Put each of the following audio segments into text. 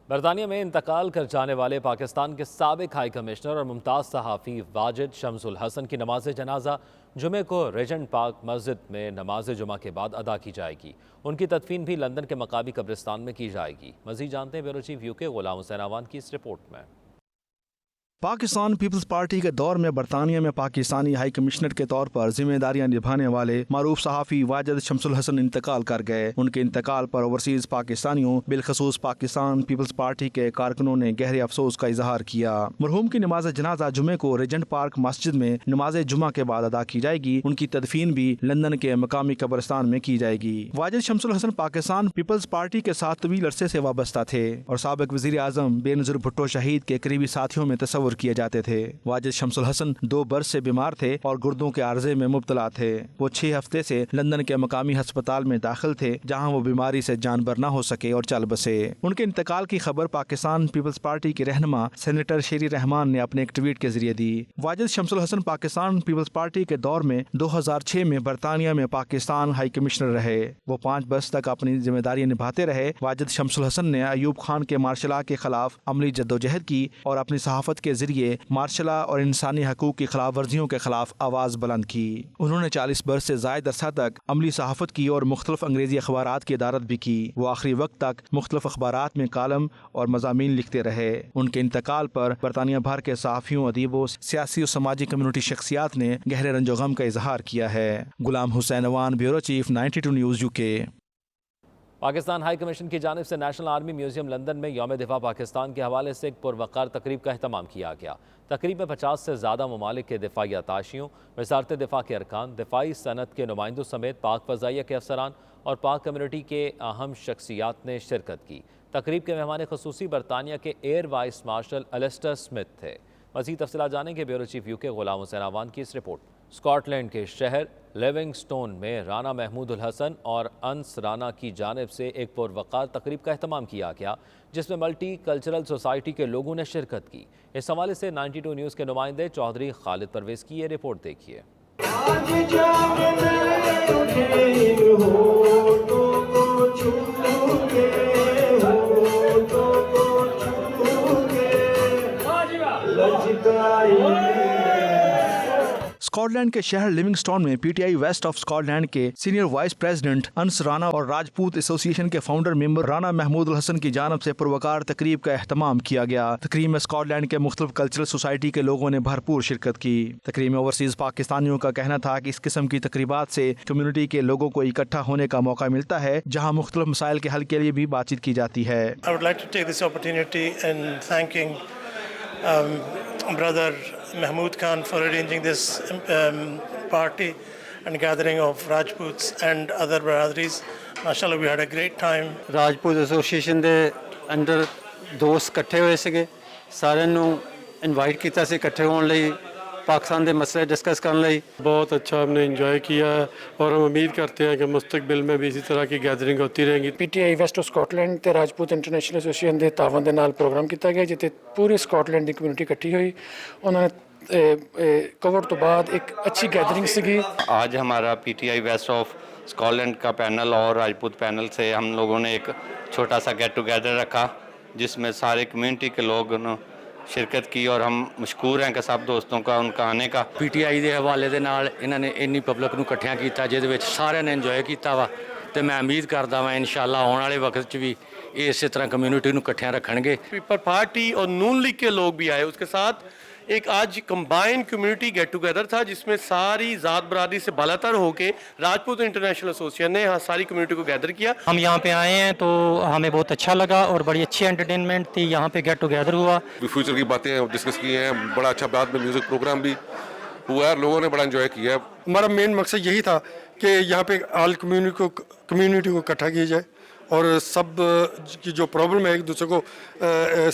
برطانیہ میں انتقال کر جانے والے پاکستان کے سابق ہائی کمشنر اور ممتاز صحافی واجد شمس الحسن کی نماز جنازہ جمعے کو ریجنٹ پارک مسجد میں نماز جمعہ کے بعد ادا کی جائے گی۔ ان کی تدفین بھی لندن کے مقامی قبرستان میں کی جائے گی۔ مزید جانتے ہیں بیورو چیف یو کے غلام حسین اعوان کی اس رپورٹ میں۔ پاکستان پیپلز پارٹی کے دور میں برطانیہ میں پاکستانی ہائی کمشنر کے طور پر ذمہ داریاں نبھانے والے معروف صحافی واجد شمس الحسن انتقال کر گئے۔ ان کے انتقال پر اوورسیز پاکستانیوں بالخصوص پاکستان پیپلز پارٹی کے کارکنوں نے گہرے افسوس کا اظہار کیا۔ مرحوم کی نماز جنازہ جمعے کو ریجنٹ پارک مسجد میں نماز جمعہ کے بعد ادا کی جائے گی۔ ان کی تدفین بھی لندن کے مقامی قبرستان میں کی جائے گی۔ واجد شمس الحسن پاکستان پیپلز پارٹی کے ساتھ طویل عرصے سے وابستہ تھے اور سابق وزیر اعظم بے نظیر بھٹو شہید کے قریبی ساتھیوں میں تصور کیے جاتے تھے۔ واجد شمس الحسن 2 برس سے بیمار تھے اور گردوں کے عارضے میں مبتلا تھے۔ وہ 6 ہفتے سے لندن کے مقامی ہسپتال میں داخل تھے جہاں وہ بیماری سے جان بر نہ ہو سکے اور چل بسے۔ ان کے انتقال کی خبر پاکستان پیپلز پارٹی کے رہنما سینیٹر شیری رحمان نے اپنے ایک ٹویٹ کے ذریعے دی۔ واجد شمس الحسن پاکستان پیپلز پارٹی کے دور میں 2006 میں برطانیہ میں پاکستان ہائی کمشنر رہے۔ وہ 5 برس تک اپنی ذمہ داریاں نبھاتے رہے۔ واجد شمس الحسن نے ایوب خان کے مارشل لا کے خلاف عملی جدوجہد کی اور اپنی صحافت کے ذریعے مارشل لا اور انسانی حقوق کی خلاف ورزیوں کے خلاف آواز بلند کی۔ انہوں نے 40 برس سے زائد عرصہ تک عملی صحافت کی اور مختلف انگریزی اخبارات کی ادارت بھی کی۔ وہ آخری وقت تک مختلف اخبارات میں کالم اور مضامین لکھتے رہے۔ ان کے انتقال پر برطانیہ بھر کے صحافیوں، ادیبوں، سیاسی اور سماجی کمیونٹی شخصیات نے گہرے رنج و غم کا اظہار کیا ہے۔ Ghulam Hussain Awan, bureau chief, 92 news UK۔ Pakistan high commission کی جانب سے نیشنل آرمی میوزیم لندن میں یوم دفاع پاکستان کے حوالے سے ایک پروقار تقریب کا اہتمام کیا گیا۔ تقریب میں 50 سے زیادہ ممالک کے دفاعی اتاشیوں، وزارت دفاع کے ارکان، دفاعی صنعت کے نمائندوں سمیت پاک فضائیہ کے افسران اور پاک کمیونٹی کے اہم شخصیات نے شرکت کی۔ تقریب کے مہمان خصوصی برطانیہ کے air vice marshal Alastair Smith تھے۔ مزید تفصیلات جانیں گے bureau chief UK Ghulam Hussain Awan کی اس رپورٹ۔ اسکاٹ لینڈ کے شہر لیونگ سٹون میں رانا محمود الحسن اور انس رانا کی جانب سے ایک پروقار تقریب کا اہتمام کیا گیا جس میں ملٹی کلچرل سوسائٹی کے لوگوں نے شرکت کی۔ اس حوالے سے 92 نیوز کے نمائندے چودھری خالد پرویز کی یہ رپورٹ دیکھیے۔ اسکاٹ لینڈ کے شہر لیونگ سٹون میں PTI waste of Scott land کے سینئر وائس پریزیڈنٹ انس رانا اور راجپوت ایسوسی ایشن کے فاؤنڈر ممبر رانا محمود الحسن کی جانب سے پروقار تقریب کا اہتمام کیا گیا۔ تقریب میں اسکاٹ لینڈ کے مختلف کلچرل سوسائٹی کے لوگوں نے بھرپور شرکت کی۔ تقریب میں اوورسیز پاکستانیوں کا کہنا تھا کہ اس قسم کی تقریبات سے کمیونٹی کے لوگوں کو اکٹھا ہونے کا موقع ملتا ہے جہاں مختلف مسائل کے حل کے لیے بھی بات چیت کی جاتی ہے۔ I would like to take this opportunity in thanking Brother Mahmood Khan for arranging this party and gathering of Rajputs and other brotherries. MashaAllah, we had a great time. Rajput association ਦੇ ਅੰਡਰ ਦੋਸਤ ਇਕੱਠੇ ਹੋਏ ਸੀਗੇ। ਸਾਰਿਆਂ ਨੂੰ invite ਕੀਤਾ ਸੀ ਇਕੱਠੇ ਹੋਣ ਲਈ, पाकिस्तान के मसले डिस्कस करने लिए। बहुत अच्छा हमने इंजॉय किया है और हम उम्मीद करते हैं कि मुस्तकबिल में भी इसी तरह की गैदरिंग होती रहेंगी। PTI ਵੈਸਟ ਸਕਾਟਲੈਂਡ ਤੇ ਰਾਜਪੂਤ ਇੰਟਰਨੈਸ਼ਨਲ ਐਸੋਸੀਏਸ਼ਨ ਦੇ ਤਾਵਨ ਦੇ ਨਾਲ ਪ੍ਰੋਗਰਾਮ ਕੀਤਾ ਗਿਆ ਜਿੱਥੇ ਪੂਰੇ ਸਕਾਟਲੈਂਡ ਦੀ ਕਮਿਊਨਿਟੀ ਇਕੱਠੀ ਹੋਈ। ਉਹਨਾਂ ਨੇ ਕੋਵਿਡ ਤੋਂ ਬਾਅਦ ਇੱਕ ਅੱਛੀ गैदरिंग ਸੀਗੀ। आज हमारा PTI वेस्ट ऑफ स्कॉटलैंड का पैनल और राजपूत पैनल से हम लोगों ने एक छोटा सा गेट टुगेदर रखा जिसमें सारे कम्यूनिटी के लोग शिरकत की और हम मशकूर हैं कि सब दोस्तों का उनका आने का। PTI ਦੇ ਹਵਾਲੇ ਦੇ ਨਾਲ ਇਹਨਾਂ ਨੇ ਇੰਨੀ ਪਬਲਿਕ ਨੂੰ ਇਕੱਠਿਆਂ ਕੀਤਾ ਜਿਹਦੇ ਵਿੱਚ ਸਾਰਿਆਂ ਨੇ ਇੰਜੋਏ ਕੀਤਾ ਵਾ ਤੇ ਮੈਂ ਉਮੀਦ ਕਰਦਾ ਵਾਂ ਇਨਸ਼ਾਅੱਲਾ ਆਉਣ ਵਾਲੇ ਵਕਤ 'ਚ ਵੀ ਇਹ ਇਸੇ ਤਰ੍ਹਾਂ ਕਮਿਊਨਿਟੀ ਨੂੰ ਇਕੱਠਿਆਂ ਰੱਖਣਗੇ। पीपल पार्टी और नून लीग के लोग भी आए। उसके साथ एक आज कंबाइंड कम्युनिटी गेट टुगेदर था जिसमें सारी ज़ात बरादरी से बालातर होके राजपूत इंटरनेशनल एसोसिएशन ने यहाँ सारी कम्युनिटी को गैदर किया। हम यहाँ पे आए हैं तो हमें बहुत अच्छा लगा और बड़ी अच्छी एंटरटेनमेंट थी। यहाँ पे गेट टुगेदर हुआ, फ्यूचर की बातें डिस्कस की हैं, बड़ा अच्छा बाद में म्यूज़िक प्रोग्राम भी हुआ है, लोगों ने बड़ा एंजॉय किया है। हमारा मेन मकसद यही था कि यहाँ पे ऑल कम्युनिटी को इकट्ठा किया जाए और सब की जो प्रॉब्लम है एक दूसरे को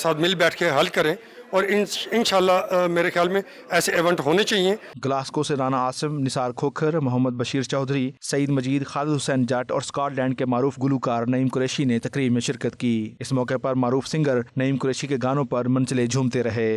साथ मिल बैठ के हल करें और इंशाल्लाह मेरे ख्याल में ऐसे इवेंट होने चाहिए। ग्लासगो से राना आसिम, निसार खोखर, मोहम्मद बशीर चौधरी, सईद मजीद, खालिद हुसैन जट और स्कॉट लैंड के मारूफ गुलूकार नईम कुरैशी ने तकरीब में शिरकत की। इस मौके पर मारूफ सिंगर नईम कुरैशी के गानों पर मंचले झूमते रहे।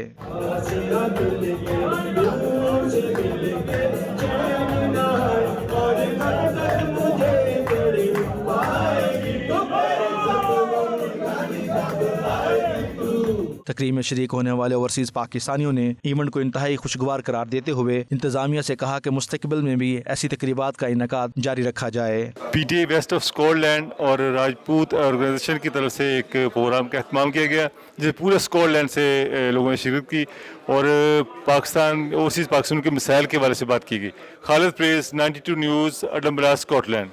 तकरीब में शरीक होने वाले ओवरसीज पाकिस्तानियों ने इवेंट को इंतहाई खुशगवार करार देते हुए इंतजामिया से कहा कि मुस्तकबिल में भी ऐसी तकरीबात का इनेकाद जारी रखा जाए। PTA वेस्ट ऑफ स्कॉटलैंड और राजपूत ऑर्गेनाइजेशन की तरफ से एक प्रोग्राम का एहतमाम किया गया जिसमें पूरे स्कॉटलैंड से लोगों ने शिरकत की और पाकिस्तान ओवरसीज पाकिस्तान के मिसाइल के बारे से बात की गई। Khalid press, 92 news, Edinburgh, Scotland.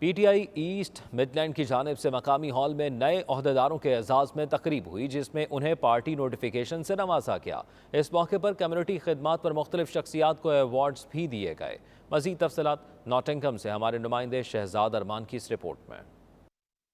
PTI east Midland की जानिब से मकामी हॉल में नए ओहदेदारों के एजाज़ में तकरीब हुई जिसमें उन्हें पार्टी नोटिफिकेशन से नवाजा गया। इस मौके पर कम्युनिटी खिदमात पर मुख्तलिफ शख्सियात को अवार्ड्स भी दिए गए। मज़ीद तफसीलात नॉटिंघम से हमारे नुमाइंदे शहजाद अरमान की इस रिपोर्ट में।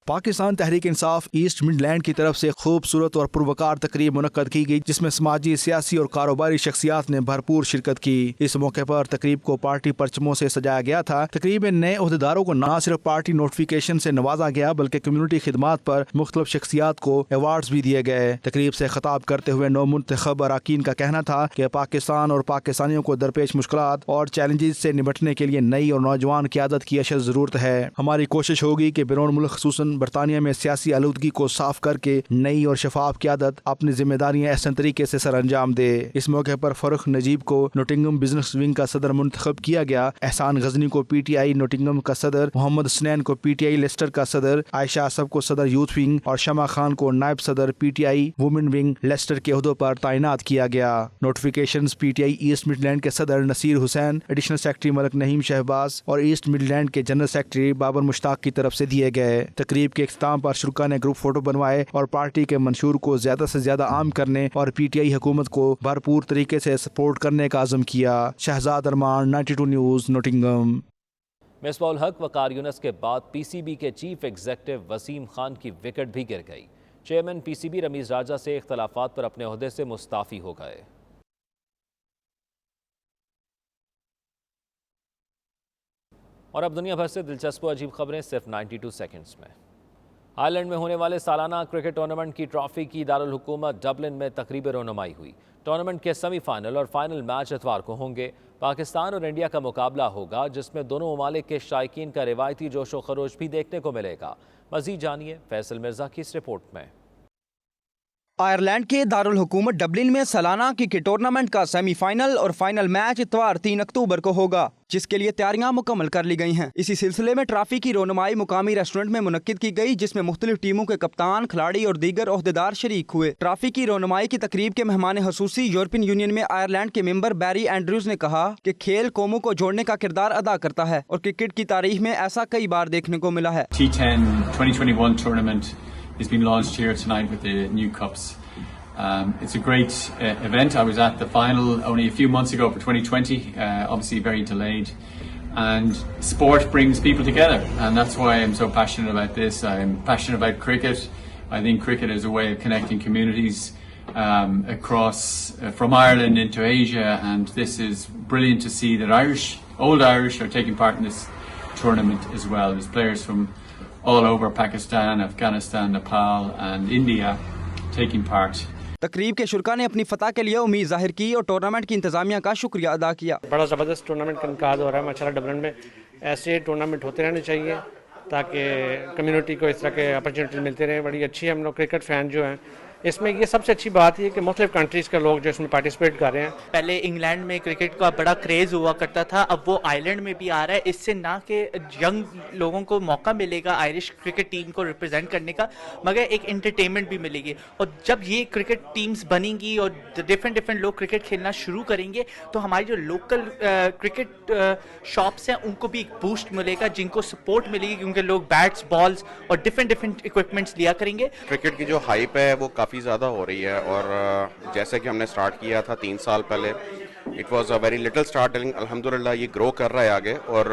पाकिस्तान तहरीक इंसाफ ईस्ट मिडलैंड की तरफ से खूबसूरत और पुरवकार तकरीब मुनक्कद की गई जिसमें समाजी, सियासी और कारोबारी शख्सियात ने भरपूर शिरकत की। इस मौके पर तकरीब को पार्टी परचमों से सजाया गया था। तकरीब में नए ओहदेदारों को न सिर्फ पार्टी नोटिफिकेशन से नवाजा गया बल्कि कम्युनिटी खिदमात पर मुख्तलिफ शख्सियात को अवार्ड्स भी दिए गए। तकरीब से खिताब करते हुए नौमुंतखब अरकान का कहना था कि पाकिस्तान और पाकिस्तानियों को दरपेश मुश्किलात और चैलेंजेस से निपटने के लिए नई और नौजवान क़यादत की अशद ज़रूरत है। हमारी कोशिश होगी कि बैरून मुल्क ख़ुसूसन बरतानिया में सियासी आलूदगी को साफ करके नई और शफाफ क़यादत अपनी जिम्मेदारियां एहसन तरीके से सर अंजाम दे। इस मौके पर फरुख नजीब को नोटिंगम बिजनेस विंग का सदर मुंतखब किया गया। एहसान गजनी को PTI नोटिंगम का सदर, मोहम्मद स्नैन को PTI लेस्टर का सदर, आयशा असफ को सदर यूथ विंग और शमा खान को नायब सदर PTI वुमेन विंग लेस्टर के ओहदों पर तैनात किया गया। नोटिफिकेशंस PTI ईस्ट मिडलैंड के सदर नसीर हुसैन, एडिशनल सेक्रेटरी मलक नहीम शहबाज और ईस्ट मिडलैंड के जनरल सेक्रेटरी बाबर मुश्ताक की तरफ से दिए गए। तकरीब के इख्तिताम पर शुरा ने ग्रुप फोटो बनवाए और पार्टी के मंशूर को ज्यादा से ज्यादा आम करने और PTI हुकूमत को भरपूर तरीके से सपोर्ट करने का आज़म किया। शहजाद अरमान, 92 न्यूज़, नोटिंगम। मिसबाउल हक वकार यूनस के बाद PCB के चीफ एग्जेक्टिव वसीम खान की विकेट भी गिर गई। चेयरमैन PCB रमीज राजा से इख्तलाफात पर अपने ओहदे से मुस्ताफ़ी हो गए। और अब दुनिया भर से दिलचस्प और अजीब खबरें सिर्फ 92 सेकंड्स में। आयरलैंड में होने वाले सालाना क्रिकेट टूर्नामेंट की ट्रॉफी की दारुल हुकूमत डबलिन में तकरीब रोनुमाई हुई। टूर्नामेंट के सेमीफाइनल और फाइनल मैच इतवार को होंगे। पाकिस्तान और इंडिया का मुकाबला होगा जिसमें दोनों ममालिक के शायकीन का रिवायती जोश व खरोश भी देखने को मिलेगा। मज़ीद जानिए फैसल मिर्जा की इस रिपोर्ट में। आयरलैंड के दारुल हुकूमत डबलिन में सालाना क्रिकेट टूर्नामेंट का सेमीफाइनल और फाइनल मैच इतवार 3 अक्टूबर को होगा जिसके लिए तैयारियां मुकम्मल कर ली गई हैं। इसी सिलसिले में ट्रॉफी की रोनुमाई मुकामी रेस्टोरेंट में मुनक्किद की गई जिसमें मुख्तलिफ टीमों के कप्तान, खिलाड़ी और दीगर ओहदेदार शरीक हुए। ट्रॉफी की रोनुमाई की तकरीब के मेहमान हुसूसी यूरोपियन यूनियन में आयरलैंड के मेंबर बैरी एंड्रूज ने कहा कि खेल कौमों को जोड़ने का किरदार अदा करता है और क्रिकेट की तारीख में ऐसा कई बार देखने को मिला है। T10 2021 tournament has been launched here tonight with the new cups. It's a great event. I was at the final only a few months ago for 2020, obviously very delayed. And sport brings people together, and that's why I'm so passionate about this. I'm passionate about cricket. I think cricket is a way of connecting communities across from Ireland into Asia, and this is brilliant to see that old Irish are taking part in this tournament as well. There's players from all over Pakistan, Afghanistan, Nepal and India taking part. तकरीब के शुरका ने अपनी फतह के लिए उम्मीद जाहिर की और टूर्नामेंट की इंतजामिया का शुक्रिया अदा किया। बड़ा ज़बरदस्त टूर्नामेंट का इनकाद हो रहा है माशाल्लाह। डबलिन में ऐसे टूर्नामेंट होते रहने चाहिए ताकि कम्युनिटी को इस तरह के अपॉर्चुनिटी मिलते रहे। बड़ी अच्छी हम लोग क्रिकेट फ़ैन जो हैं इसमें ये सबसे अच्छी बात है कि मुख्तलिफ कंट्रीज़ के लोग जो इसमें पार्टिसिपेट कर रहे हैं। पहले इंग्लैंड में क्रिकेट का बड़ा क्रेज़ हुआ करता था, अब वो आयरलैंड में भी आ रहा है। इससे ना कि यंग लोगों को मौका मिलेगा आयरिश क्रिकेट टीम को रिप्रेजेंट करने का, मगर एक एंटरटेनमेंट भी मिलेगी। और जब ये क्रिकेट टीम्स बनेंगी और डिफरेंट लोग क्रिकेट खेलना शुरू करेंगे तो हमारी जो लोकल क्रिकेट शॉप्स हैं उनको भी एक बूस्ट मिलेगा, जिनको सपोर्ट मिलेगी क्योंकि लोग बैट्स, बॉल्स और डिफरेंट इक्विपमेंट्स लिया करेंगे। क्रिकेट की जो हाइप है वो काफ़ी ज़्यादा हो रही है और जैसे कि हमने स्टार्ट किया था 3 साल पहले, it was a very little starting. अल्हम्दुलिल्लाह ये ग्रो कर रहा है आगे और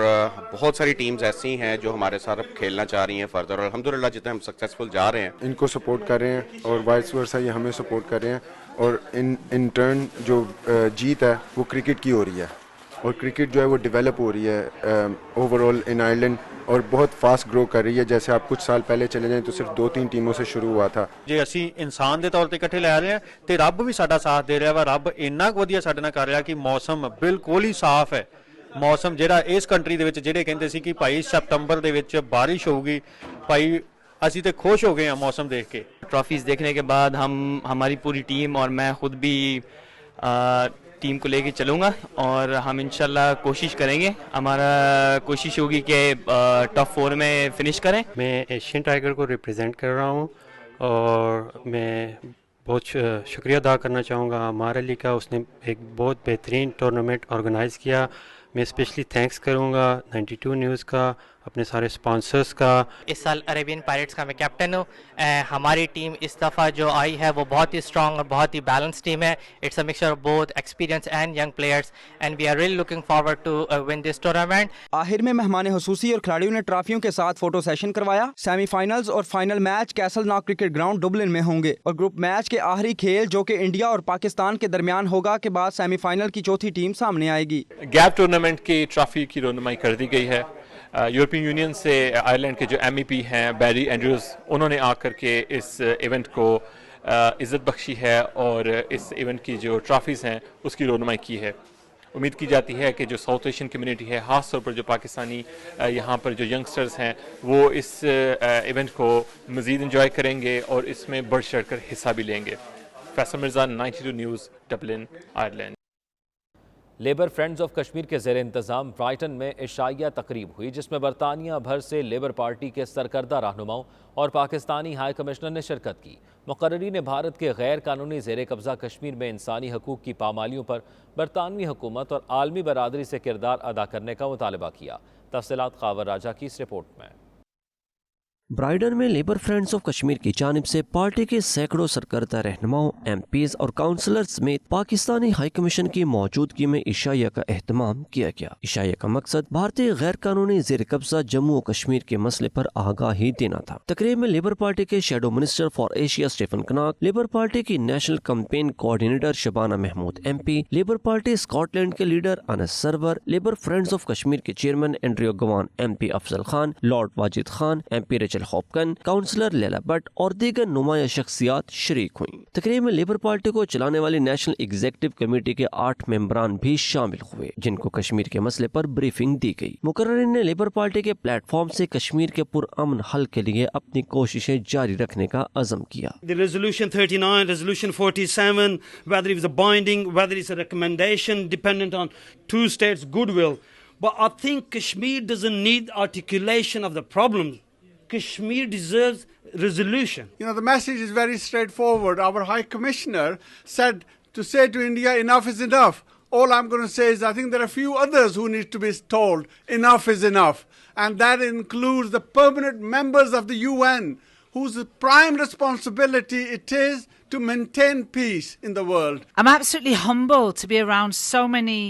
बहुत सारी टीम्स ऐसी हैं जो हमारे साथ खेलना चाह रही हैं फर्दर, और अल्हम्दुलिल्लाह जितने हम सक्सेसफुल जा रहे हैं इनको सपोर्ट कर रहे हैं और वाइस वर्सा ये हमें सपोर्ट कर रहे हैं और इन टर्न जो जीत है वो क्रिकेट की हो रही है और क्रिकेट जो है वो डेवलप हो रही है ओवरऑल इन आयरलैंड और बहुत फास्ट ग्रो कर रही है। जैसे आप कुछ साल पहले चले जाएं तो सिर्फ 2-3 टीमों से शुरू हुआ था। ਜੇ ਅਸੀਂ ਇਨਸਾਨ ਦੇ ਤੌਰ ਤੇ ਇਕੱਠੇ ਲੈ ਰਹੇ ਹਾਂ ਤੇ ਰੱਬ ਵੀ ਸਾਡਾ ਸਾਥ ਦੇ ਰਿਹਾ ਵਾ। ਰੱਬ ਇੰਨਾ ਕੁ ਵਧੀਆ ਸਾਡੇ ਨਾਲ ਕਰ ਰਿਹਾ ਕਿ ਮੌਸਮ ਬਿਲਕੁਲ ਹੀ ਸਾਫ਼ ਹੈ। ਮੌਸਮ ਜਿਹੜਾ ਇਸ ਕੰਟਰੀ ਦੇ ਵਿੱਚ ਜਿਹੜੇ ਕਹਿੰਦੇ ਸੀ ਕਿ ਭਾਈ ਸਤੰਬਰ ਦੇ ਵਿੱਚ ਬਾਰਿਸ਼ ਹੋਊਗੀ, ਭਾਈ ਅਸੀਂ ਤੇ ਖੁਸ਼ ਹੋ ਗਏ ਹਾਂ ਮੌਸਮ ਦੇਖ ਕੇ। ट्रॉफीज़ देखने के बाद हमारी पूरी टीम और मैं खुद भी टीम को लेके चलूँगा और हम इंशाल्लाह कोशिश करेंगे, हमारा कोशिश होगी कि टॉप 4 में फिनिश करें। मैं एशियन टाइगर को रिप्रेजेंट कर रहा हूँ और मैं बहुत शुक्रिया अदा करना चाहूँगा हमारे लिए का, उसने एक बहुत बेहतरीन टूर्नामेंट ऑर्गेनाइज़ किया। मैं स्पेशली थैंक्स करूँगा 92 न्यूज़ का, अपने सारे स्पॉन्सर्स का। इस साल अरेबियन पायरेट्स का मैं कैप्टन हूँ। हमारी टीम इस दफ़ा जो आई है वो बहुत ही स्ट्रॉन्ग और बहुत ही बैलेंस टीम है। It's a mixture of both experience and young players and we are really looking forward to win this tournament. आखिर में मेहमान हुसूसी और खिलाड़ियों ने ट्रॉफियों के साथ फोटो सेशन करवाया। सेमीफाइनल्स और final match castle knock cricket ground Dublin में होंगे और ग्रुप मैच के आखिरी खेल जो कि इंडिया और पाकिस्तान के दरमियान होगा के बाद सेमीफाइनल की चौथी टीम सामने आएगी। गैप टूर्नामेंट की ट्रॉफी की रोनुमाई कर दी गई है। यूरोपियन यूनियन से आयरलैंड के जो MEP हैं बैरी एंड्रूज, उन्होंने आकर के इस इवेंट को इज़्ज़त बख्शी है और इस इवेंट की जो ट्रॉफीज़ हैं उसकी रोनुमाई की है। उम्मीद की जाती है कि जो साउथ एशियन कम्युनिटी है, ख़ास तौर पर जो पाकिस्तानी यहाँ पर जो यंगस्टर्स हैं, वो इस इवेंट को मज़ीद इंजॉय करेंगे और इसमें बढ़ चढ़ कर हिस्सा भी लेंगे। Faisal Mirza, 92 news, Dublin, Ireland. Labour friends of Kashmir के ज़ेर इंतज़ाम ब्राइटन में इशाइया तकरीब हुई जिसमें बरतानिया भर से लेबर पार्टी के सरकर्दा रहनुमाओं और पाकिस्तानी हाई कमिश्नर ने शिरकत की। मुकर्रीन भारत के गैर कानूनी ज़ेर कब्ज़ा कश्मीर में इंसानी हकूक़ की पामालियों पर बरतानवी हुकूमत और आलमी बरादरी से किरदार अदा करने का मुतालबा किया। तफसीलात कावर राजा की इस रिपोर्ट में। ब्राइडन में लेबर फ्रेंड्स ऑफ कश्मीर की जानिब से पार्टी के सैकड़ों सरकर्दा रहनुमाओं, MPs और काउंसलर्स समेत पाकिस्तानी हाई कमीशन की मौजूदगी में इशाइया का एहतमाम किया गया। इशाइया का मकसद भारतीय गैर कानूनी ज़ेर कब्जा जम्मू और कश्मीर के मसले पर आगाही देना था। तकरीब में लेबर पार्टी के shadow minister for Asia Stephen Kinnock, labour party की national campaign coordinator Shabana Mahmood MP, labour party Scotland के leader Anas Sarwar, labour friends of Kashmir के chairman Andrew Gwynne, MP Afzal Khan, lord Wajid Khan, MP Rachel Hopkins, councillor Laila Bhatt और दीगर नुमाया शख्सियात शरीक हुई। तकरीब में लेबर पार्टी को चलाने वाली नेशनल एग्जीक्यूटिव कमेटी के 8 मेंबरान भी शामिल हुए जिनको कश्मीर के मसले पर ब्रीफिंग दी गई। मुकर्रीन ने लेबर पार्टी के प्लेटफॉर्म से कश्मीर के पुरअमन हल के लिए अपनी कोशिशें जारी रखने का अज़म किया। The resolution 39, resolution 47, whether it was a binding, whether it's a recommendation dependent on two states' goodwill. But I think Kashmir doesn't need articulation of the problems. Kashmir deserves resolution. You know, the message is very straightforward. Our High Commissioner said to say to India, enough is enough. All I'm going to say is I think there are a few others who need to be told enough is enough. And that includes the permanent members of the UN, whose prime responsibility it is to maintain peace in the world. I'm absolutely humbled to be around so many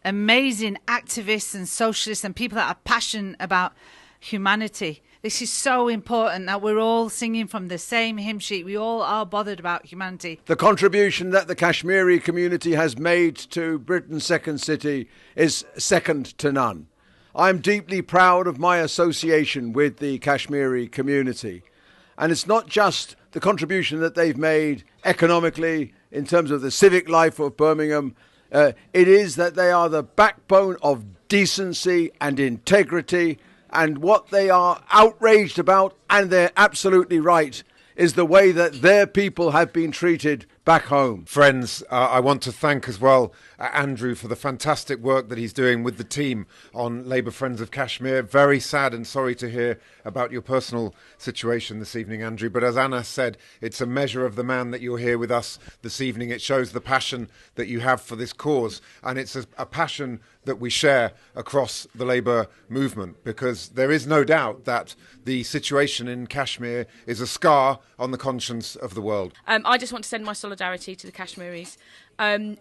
amazing activists and socialists and people that are passionate about humanity. This is so important that we're all singing from the same hymn sheet. We all are bothered about humanity. The contribution that the Kashmiri community has made to Britain's second city is second to none. I'm deeply proud of my association with the Kashmiri community. And it's not just the contribution that they've made economically in terms of the civic life of Birmingham. It is that they are the backbone of decency and integrity. And what they are outraged about, and they're absolutely right, is the way that their people have been treated back home. Friends, I want to thank as well Andrew for the fantastic work that he's doing with the team on Labour Friends of Kashmir. Very sad and sorry to hear about your personal situation this evening, Andrew. But as Anna said, it's a measure of the man that you're here with us this evening. It shows the passion that you have for this cause. And it's a passion that we share across the Labour movement, because there is no doubt that the situation in Kashmir is a scar on the conscience of the world. I just want to send my solidarity to the Kashmiris.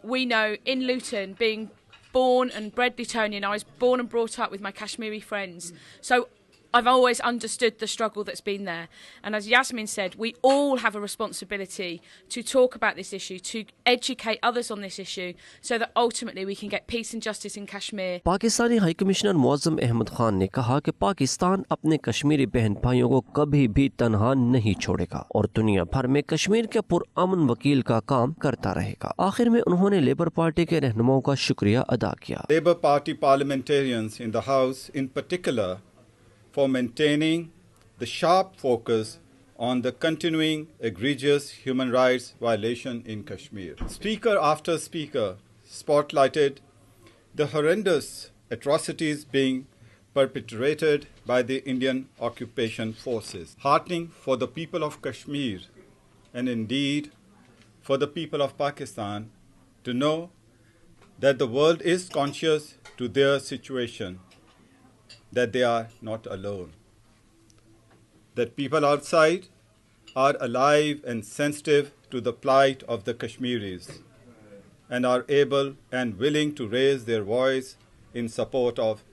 We know in Luton, being born and bred Lutonian, I was born and brought up with my Kashmiri friends. So I've always understood the struggle that's been there. And as Yasmin said, we all have a responsibility to talk about this issue, to educate others on this issue, so that ultimately we can get peace and justice in Kashmir. Pakistani high commissioner Muazzam Ahmad Khan ने कहा कि पाकिस्तान अपने कश्मीरी बहन भाइयों को कभी भी तन्हा नहीं छोड़ेगा और दुनिया भर में कश्मीर के पुरअमन वकील का काम करता रहेगा। आखिर में उन्होंने लेबर पार्टी के रहनुमाओं का शुक्रिया अदा किया। Labour Party parliamentarians in the House in particular for maintaining the sharp focus on the continuing egregious human rights violation in Kashmir. Speaker after speaker spotlighted the horrendous atrocities being perpetrated by the Indian occupation forces. Heartening for the people of Kashmir and indeed for the people of Pakistan to know that the world is conscious to their situation, that they are not alone, that people outside are alive and sensitive to the plight of the Kashmiris and are able and willing to raise their voice in support of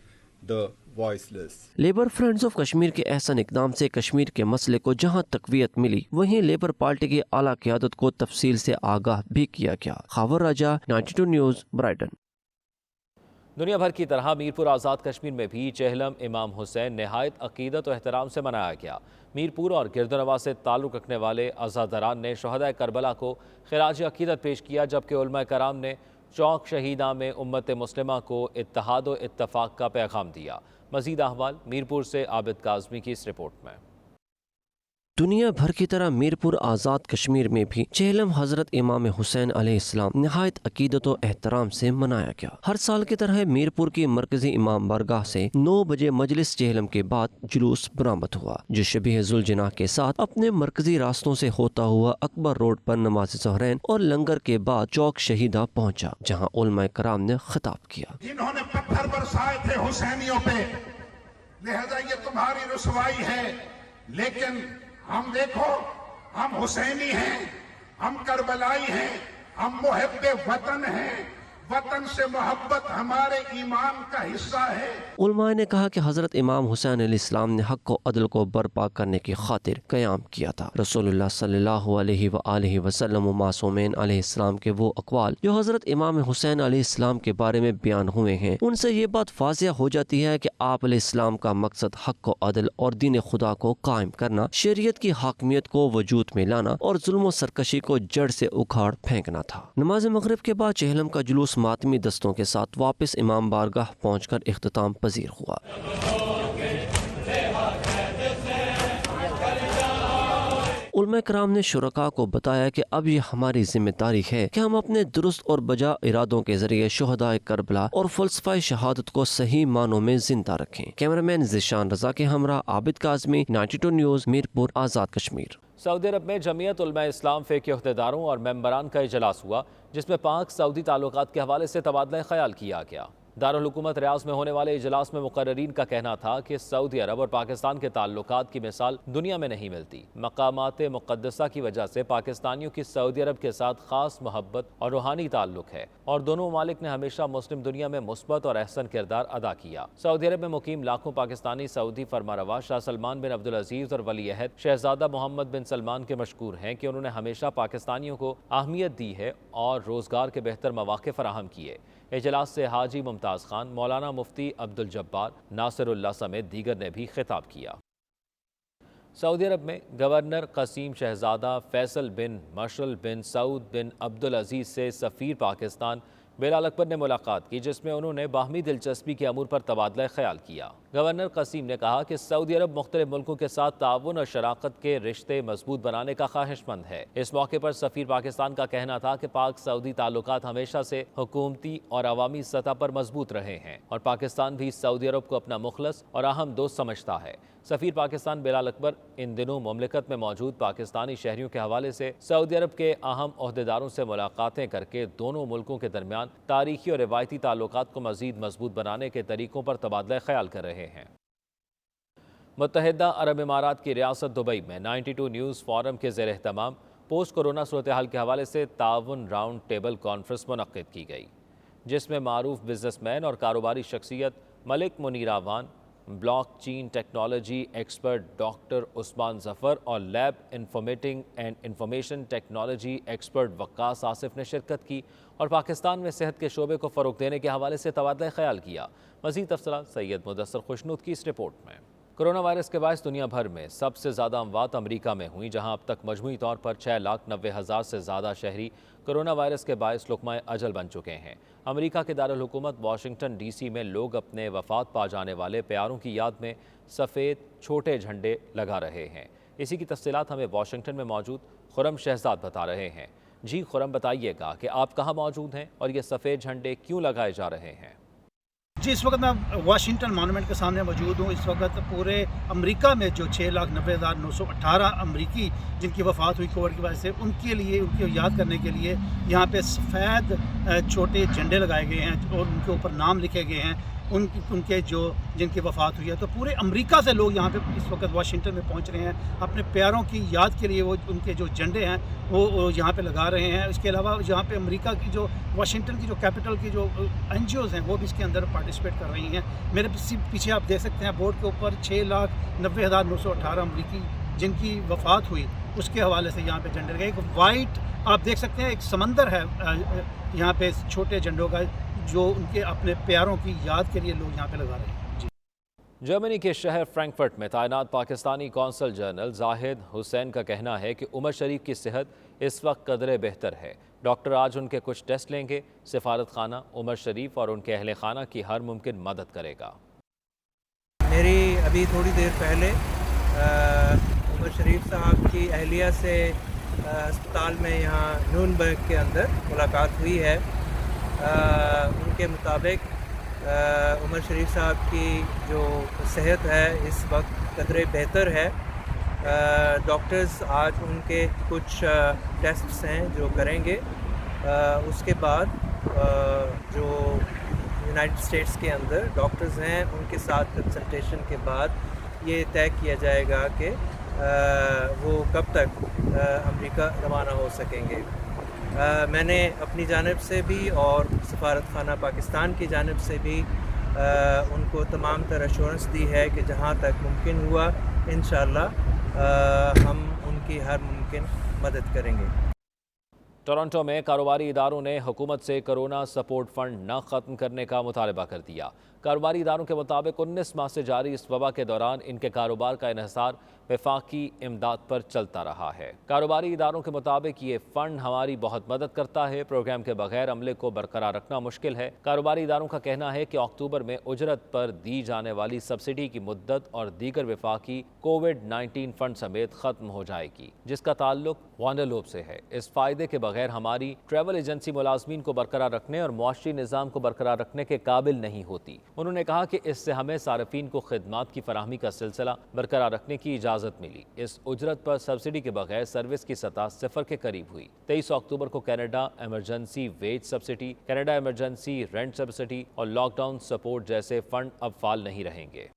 the voiceless. Labour friends of Kashmir के एहसन इकदाम से कश्मीर के मसले को जहां तकवीत मिली, वहीं labour party की आला क़यादत को तफसील से आगाह भी किया गया। खावर राजा, 92 न्यूज़, ब्राइटन। दुनिया भर की तरह मीरपुर आज़ाद कश्मीर में भी चेहलम इमाम हुसैन नहायत अकीदत और एहतराम से मनाया गया। मीरपुर और गिरदनवा से ताल्लुक़ रखने वाले अज़ादरान ने शहदाए करबला को खिराज अकीदत पेश किया, जबकि उलमा कराम ने चौक शहीदा में उम्मत मुस्लिमा को इत्तेहाद व इत्तफ़ाक़ का पैगाम दिया। मज़ीद अहवाल मीरपुर से आबिद काज़मी की इस रिपोर्ट में। दुनिया भर की तरह मीरपुर आज़ाद कश्मीर में भी चेहलम हज़रत इमाम हुसैन अलैहिस्सलाम नहायत अकीदत व एहतराम से मनाया गया। हर साल की तरह मीरपुर की मरकजी इमाम बारगाह से 9 बजे मजलिस चेहलम के बाद जुलूस बरामद हुआ, जो शबीह जुलजना के साथ अपने मरकजी रास्तों से होता हुआ अकबर रोड पर नमाज ज़ोहरैन और लंगर के बाद चौक शहीदा पहुँचा, जहाँ उलमा कराम ने खिताब किया। इन्होंने पत्थर बरसाए थे हुसैनियों पे, लिहाजा ये तुम्हारी रुसवाई है, लेकिन हम देखो, हम हुसैनी हैं, हम करबलाई हैं, हम मुहब्बे वतन हैं, वतन से मोहब्बत हमारे ईमान का हिस्सा है। उलमा ने कहा कि हज़रत इमाम हुसैन अलैहिस्सलाम ने हक़ व अदल को बर्पा करने की खातिर क़याम किया था। रसूलुल्लाह सल्लल्लाहु अलैहि वसल्लम मासूमीन अलैहिस्सलाम के वो अक़वाल जो हज़रत इमाम हुसैन अलैहिस्सलाम के बारे में बयान हुए हैं, उनसे ये बात वाज़िह हो जाती है कि आप अलैहिस्सलाम का मकसद हक़ व अदल और दीन खुदा को कायम करना, शरीयत की हाकमियत को वजूद में लाना और जुल्म व सरकशी को जड़ से उखाड़ फेंकना था। नमाज मगरिब के बाद चेहलम का जुलूस मातमी दस्तों के साथ वापस इमाम बारगाह पहुंचकर इख्तिताम पजीर हुआ। उलमा कराम ने शुरका को बताया कि अब ये हमारी जिम्मेदारी है कि हम अपने दुरुस्त और बजा इरादों के जरिए शुहदाए करबला और फलसफा शहादत को सही मानों में जिंदा रखें। कैमरामैन ज़िशान रजा के हमरा आबिद काज़मी, 92 न्यूज़, मीरपुर, आज़ाद कश्मीर। सऊदी अरब में जमीयत उलमा इस्लाम फ़े के अहदेदारों और मेंबरान का इजलास हुआ, जिसमें पाक सऊदी ताल्लुकात के हवाले से तबादला ख्याल किया गया। दारुल हुकूमत रियाज में होने वाले इजलास में मुकर्ररीन का कहना था कि सऊदी अरब और पाकिस्तान के ताल्लुकात की मिसाल दुनिया में नहीं मिलती। मकामात मुक़द्दसा की वजह से पाकिस्तानियों की सऊदी अरब के साथ ख़ास मोहब्बत और रूहानी ताल्लुक है और दोनों ममालिक ने हमेशा मुस्लिम दुनिया में मुस्बत और अहसन किरदार अदा किया। सऊदी अरब में मुकीम लाखों पाकिस्तानी सऊदी फरमारवा शाह सलमान बिन अब्दुल अजीज़ और वली अहद शहजादा मोहम्मद बिन सलमान के मशकूर हैं कि उन्होंने हमेशा पाकिस्तानियों को अहमियत दी है और रोज़गार के बेहतर मौक़े फराहम किए। इजलास से हाजी मुमताज़ खान, मौलाना मुफ्ती अब्दुल जब्बार, नासिरुल्लाह समेत दीगर ने भी खिताब किया। सऊदी अरब में गवर्नर क़सीम शहजादा फैसल बिन मशल बिन सऊद बिन अब्दुल अजीज़ से सफ़ीर पाकिस्तान बिलाल अकबर ने मुलाकात की, जिसमें उन्होंने बाहमी दिलचस्पी के अमूर पर तबादला ख्याल किया। गवर्नर क़सीम ने कहा कि सऊदी अरब मुख्तलिफ मुल्कों के साथ ताउन और शराकत के रिश्ते मजबूत बनाने का ख्वाहिशमंद है। इस मौके पर सफ़ीर पाकिस्तान का कहना था कि पाक सऊदी ताल्लुकात हमेशा से हुकूमती और अवामी सतह पर मजबूत रहे हैं और पाकिस्तान भी सऊदी अरब को अपना मुखलस और अहम दोस्त समझता है। सफ़ीर पाकिस्तान बिलाल अकबर इन दिनों मुमलिकत में मौजूद पाकिस्तानी शहरियों के हवाले से सऊदी अरब के अहम ओहदेदारों से मुलाकातें करके दोनों मुल्कों के दरमियान तारीखी और रिवायती ताल्लुकात को मज़ीद मजबूत बनाने के तरीक़ों पर तबादला ख्याल कर रहे हैं। मुत्तहिदा अरब इमारात की रियासत दुबई में 92 न्यूज़ फोरम के ज़ेर एहतमाम पोस्ट कोरोना सूरत हाल के हवाले से ताउन राउंड टेबल कॉन्फ्रेंस मुनक़्क़िद की गई, जिसमें मारूफ बिजनेसमैन और कारोबारी शख्सियत Malik Munir Awan, block chain technology expert doctor Usman Zafar और लैब इंफॉर्मेटिंग and information technology expert Waqas Asif ने शिरकत की और पाकिस्तान में सेहत के शोबे को फ़रोग़ देने के हवाले से तबादला ख्याल किया। मज़ीद तफ़सीलात सैयद मुदस्सर खुशनूद की इस रिपोर्ट में। कोरोना वायरस के बायस दुनिया भर में सबसे ज़्यादा अमवात अमरीका में हुई, जहां अब तक मजमूई तौर पर 6,90,000 से ज़्यादा शहरी कोरोना वायरस के बायस लुक़मा अजल बन चुके हैं। अमरीका के दारुल हुकूमत वाशिंगटन DC में लोग अपने वफात पा जाने वाले प्यारों की याद में सफ़ेद छोटे झंडे लगा रहे हैं। इसी की तफसीलात हमें वाशिंगटन में मौजूद खुरम शहजाद बता रहे हैं। जी खुरम, बताइएगा कि आप कहाँ मौजूद हैं और ये सफ़ेद झंडे क्यों लगाए जा रहे हैं? जी, इस वक्त मैं वाशिंगटन मॉन्यूमेंट के सामने मौजूद हूँ। इस वक्त पूरे अमेरिका में जो 6,90,918 अमरीकी जिनकी वफ़ात हुई कोविड की वजह से, उनके लिए, उनकी याद करने के लिए यहाँ पे सफ़ेद छोटे झंडे लगाए गए हैं और उनके ऊपर नाम लिखे गए हैं उनके जो जिनकी वफ़ात हुई है। तो पूरे अमेरिका से लोग यहाँ पे इस वक्त वाशिंगटन में पहुँच रहे हैं अपने प्यारों की याद के लिए। वो उनके जो झंडे हैं वो यहाँ पे लगा रहे हैं। इसके अलावा यहाँ पे अमेरिका की जो वाशिंगटन की जो कैपिटल की जो NGOs हैं वो भी इसके अंदर पार्टिसिपेट कर रही हैं। मेरे पीछे आप देख सकते हैं बोर्ड के ऊपर 6,90,918 अमरीकी जिनकी वफ़ात हुई, उसके हवाले से यहाँ पे झंडे लगे। एक वाइट आप देख सकते हैं, एक समंदर है यहाँ पे छोटे झंडों का, जो उनके अपने प्यारों की याद के लिए लोग यहाँ पे लगा रहे हैं। जी। जर्मनी के शहर फ्रैंकफर्ट में तैनात पाकिस्तानी कौंसल जनरल जाहिद हुसैन का कहना है कि उमर शरीफ की सेहत इस वक्त कदरे बेहतर है। डॉक्टर आज उनके कुछ टेस्ट लेंगे। सिफारत खाना उमर शरीफ और उनके अहले खाना की हर मुमकिन मदद करेगा। मेरी अभी थोड़ी देर पहले उमर शरीफ साहब की अहलिया से अस्पताल में यहाँ न्यूनबर्ग के अंदर मुलाकात हुई है। उनके मुताबिक उमर शरीफ साहब की जो सेहत है इस वक्त कदरे बेहतर है। डॉक्टर्स आज उनके कुछ टेस्ट्स हैं जो करेंगे। उसके बाद जो यूनाइटेड स्टेट्स के अंदर डॉक्टर्स हैं उनके साथ कंसल्टेशन के बाद ये तय किया जाएगा कि वो कब तक अमेरिका रवाना हो सकेंगे। मैंने अपनी जानिब से भी और सफारत खाना पाकिस्तान की जानिब से भी उनको तमाम तरह एश्योरेंस दी है कि जहाँ तक मुमकिन हुआ इंशाअल्लाह हम उनकी हर मुमकिन मदद करेंगे। टोरंटो में कारोबारी इदारों ने हुकूमत से कोरोना सपोर्ट फंड न ख़त्म करने का मुतालबा कर दिया। कारोबारी इदारों के मुताबिक 19 माह से जारी इस वबा के दौरान इनके कारोबार का इन्हिसार वफाकी इमदाद पर चलता रहा है। कारोबारी इदारों के मुताबिक ये फ़ंड हमारी बहुत मदद करता है। प्रोग्राम के बगैर अमले को बरकरार रखना मुश्किल है। कारोबारी इदारों का कहना है कि अक्टूबर में उजरत पर दी जाने वाली सब्सिडी की मुद्दत और दीगर वफाकी कोविड-19 फंड समेत ख़त्म हो जाएगी, जिसका ताल्लुक वांडरलोप से है। इस फ़ायदे के बगैर हमारी ट्रैवल एजेंसी मुलाजमीन को बरकरार रखने और मुआशरी निज़ाम को बरकरार रखने के काबिल नहीं होती। उन्होंने कहा कि इससे हमें सार्फिन को खिदमात की फराहमी का सिलसिला बरकरार रखने की इजाज़त मिली। इस उजरत पर सब्सिडी के बगैर सर्विस की सतह 0 के करीब हुई। 23 अक्टूबर को Canada emergency wage subsidy, Canada emergency rent subsidy और लॉकडाउन सपोर्ट जैसे फंड अब फाल नहीं रहेंगे।